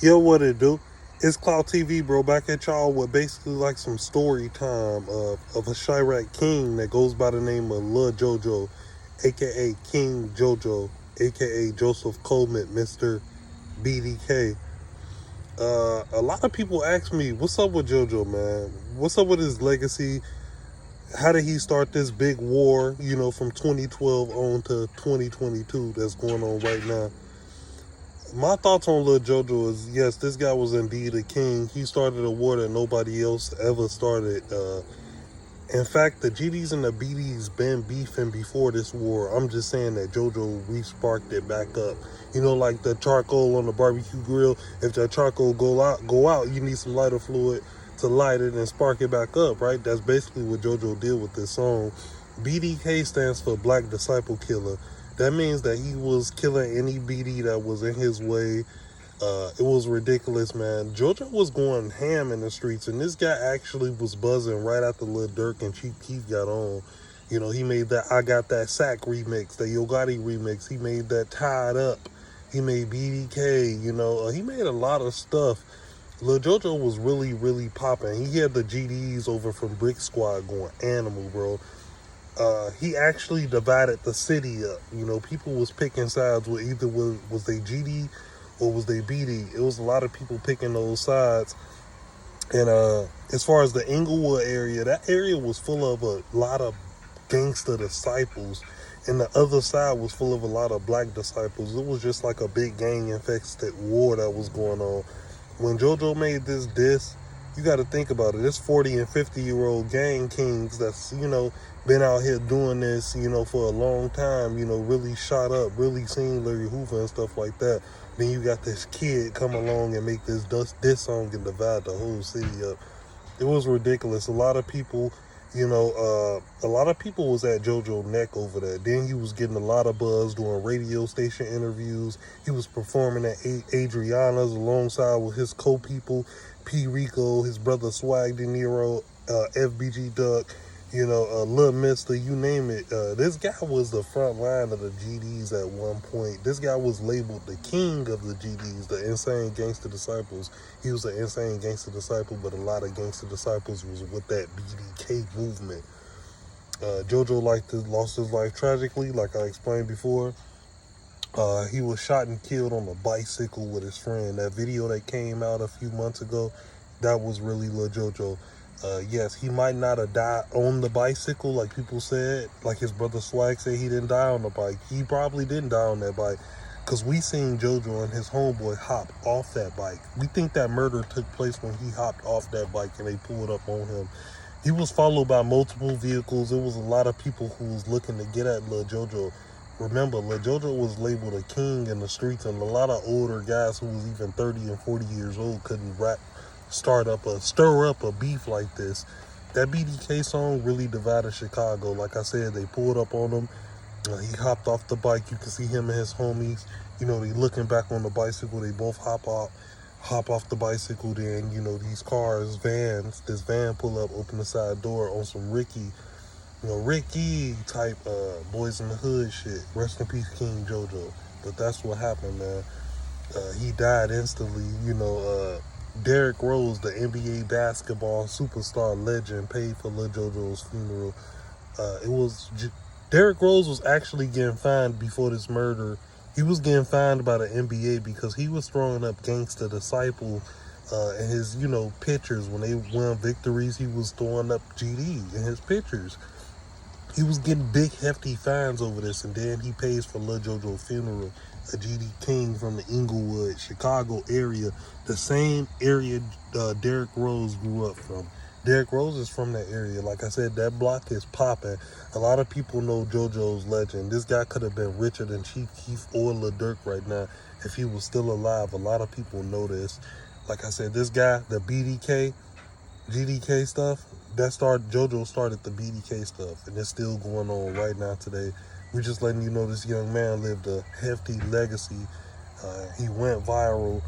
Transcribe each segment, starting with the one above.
Yo, what it do? It's Cloud TV, bro. Back at y'all with basically like some story time of a Chirac king that goes by the name of Lil Jojo, aka King Jojo, aka Joseph Coleman, Mr. BDK. A lot of people ask me, what's up with Jojo, man? What's up with his legacy? How did he start this big war, from 2012 on to 2022 that's going on right now? My thoughts on Lil Jojo is, yes, this guy was indeed a king. He started a war that nobody else ever started. In fact, the GDs and the BDs been beefing before this war. I'm just saying that Jojo re-sparked it back up. Like the charcoal on the barbecue grill. If that charcoal go out, you need some lighter fluid to light it and spark it back up, right? That's basically what Jojo did with this song. BDK stands for Black Disciple Killer. That means that he was killing any BD that was in his way. It was ridiculous, man. Jojo was going ham in the streets, and this guy actually was buzzing right after Lil Durk and Chief Keef got on. He made that I Got That Sack remix, the Yo Gotti remix. He made that Tied Up. He made BDK, he made a lot of stuff. Lil Jojo was really, really popping. He had the GDs over from Brick Squad going animal, bro. He actually divided the city up. People was picking sides with either was they GD or was they BD. It was a lot of people picking those sides. And as far as the Inglewood area, that area was full of a lot of gangster disciples. And the other side was full of a lot of black disciples. It was just like a big gang-infested war that was going on. When Jojo made this diss, you got to think about it. It's 40 and 50-year-old gang kings that's, been out here doing this, for a long time, really shot up, really seen Larry Hoover and stuff like that. Then you got this kid come along and make this song and divide the whole city up. It was ridiculous. A lot of people, was at Jojo neck over that. Then he was getting a lot of buzz doing radio station interviews. He was performing at Adriana's alongside with his co-people, P. Rico, his brother Swag De Niro, FBG Duck, Lil Mister, you name it. This guy was the front line of the GDs at one point. This guy was labeled the king of the GDs, the Insane Gangster Disciples. He was an Insane Gangster Disciple, but a lot of Gangster Disciples was with that BDK movement. Jojo lost his life tragically, like I explained before. He was shot and killed on a bicycle with his friend. That video that came out a few months ago, that was really Lil Jojo. Yes, he might not have died on the bicycle like people said. Like his brother Swag said he didn't die on the bike. He probably didn't die on that bike. Because we seen Jojo and his homeboy hop off that bike. We think that murder took place when he hopped off that bike and they pulled up on him. He was followed by multiple vehicles. There was a lot of people who was looking to get at Lil Jojo. Remember, Lil Jojo was labeled a king in the streets, and a lot of older guys who was even 30 and 40 years old couldn't stir up a beef like this. That BDK song really divided Chicago. Like I said, they pulled up on him. He hopped off the bike. You can see him and his homies. They looking back on the bicycle. They both hop off the bicycle. Then these this van pull up, open the side door on some Ricky type Boys in the Hood shit. Rest in peace, King Jojo. But that's what happened, man. He died instantly. Derrick Rose, the NBA basketball superstar legend, paid for Lil Jojo's funeral. Derrick Rose was actually getting fined before this murder. He was getting fined by the NBA because he was throwing up Gangsta Disciple in his, pictures. When they won victories, he was throwing up GD in his pictures. He was getting big, hefty fines over this, and then he pays for Lil Jojo's funeral. A GD king from the Inglewood, Chicago area, the same area Derrick Rose grew up from. Derrick Rose is from that area. Like I said, that block is popping. A lot of people know Jojo's legend. This guy could have been richer than Chief Keef or Lil Durk right now if he was still alive. A lot of people know this. Like I said, this guy, the GDK stuff, Jojo started the BDK stuff, and it's still going on right now today. We're just letting you know this young man lived a hefty legacy. He went viral.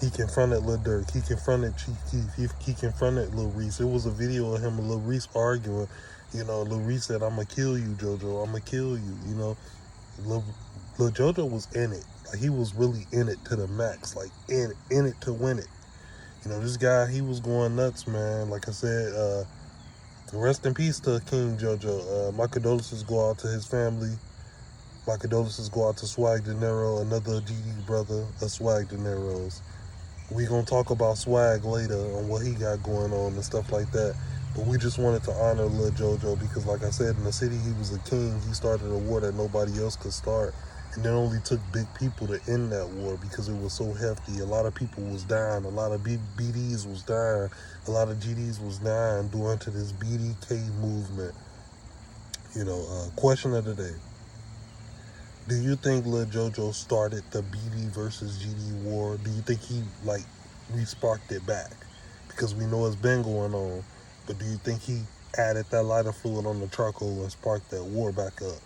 He confronted Lil Durk. He confronted Chief Keef. He confronted Lil Reese. It was a video of him and Lil Reese arguing. Lil Reese said, "I'm going to kill you, Jojo. I'm going to kill you." Lil Jojo was in it. Like, he was really in it to the max. Like, in it to win it. You know, this guy, he was going nuts, man. Like I said, rest in peace to King Jojo. My condolences go out to his family. My condolences go out to Swag De Niro, another GD brother of Swag De Niro's. We gonna talk about Swag later on what he got going on and stuff like that. But we just wanted to honor Lil Jojo because, like I said, in the city he was a king. He started a war that nobody else could start, and it only took big people to end that war because it was so hefty. A lot of people was dying. A lot of BDs was dying. A lot of GDs was dying due to this BDK movement. You know, question of the day. Do you think Lil Jojo started the BD versus GD war? Do you think he, like, re-sparked it back? Because we know it's been going on. But do you think he added that lighter fluid on the charcoal and sparked that war back up?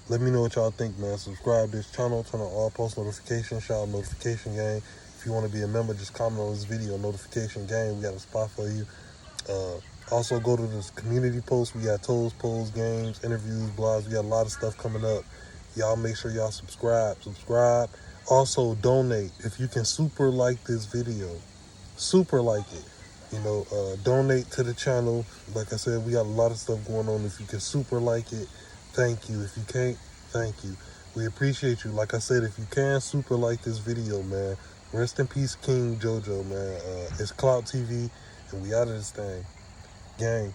Let me know what y'all think, man. Subscribe to this channel. Turn on all post notifications. Shout out notification gang. If you want to be a member, just comment on this video. Notification gang. We got a spot for you. Also, go to this community post. We got toes, polls, games, interviews, blogs. We got a lot of stuff coming up. Y'all make sure y'all subscribe. Also, donate. If you can super like this video, super like it. You know, donate to the channel. Like I said, we got a lot of stuff going on. If you can super like it, thank you. If you can't, thank you. We appreciate you. Like I said, if you can super like this video, man. Rest in peace, King Jojo, man. It's Clout TV, and we out of this thing. Gang.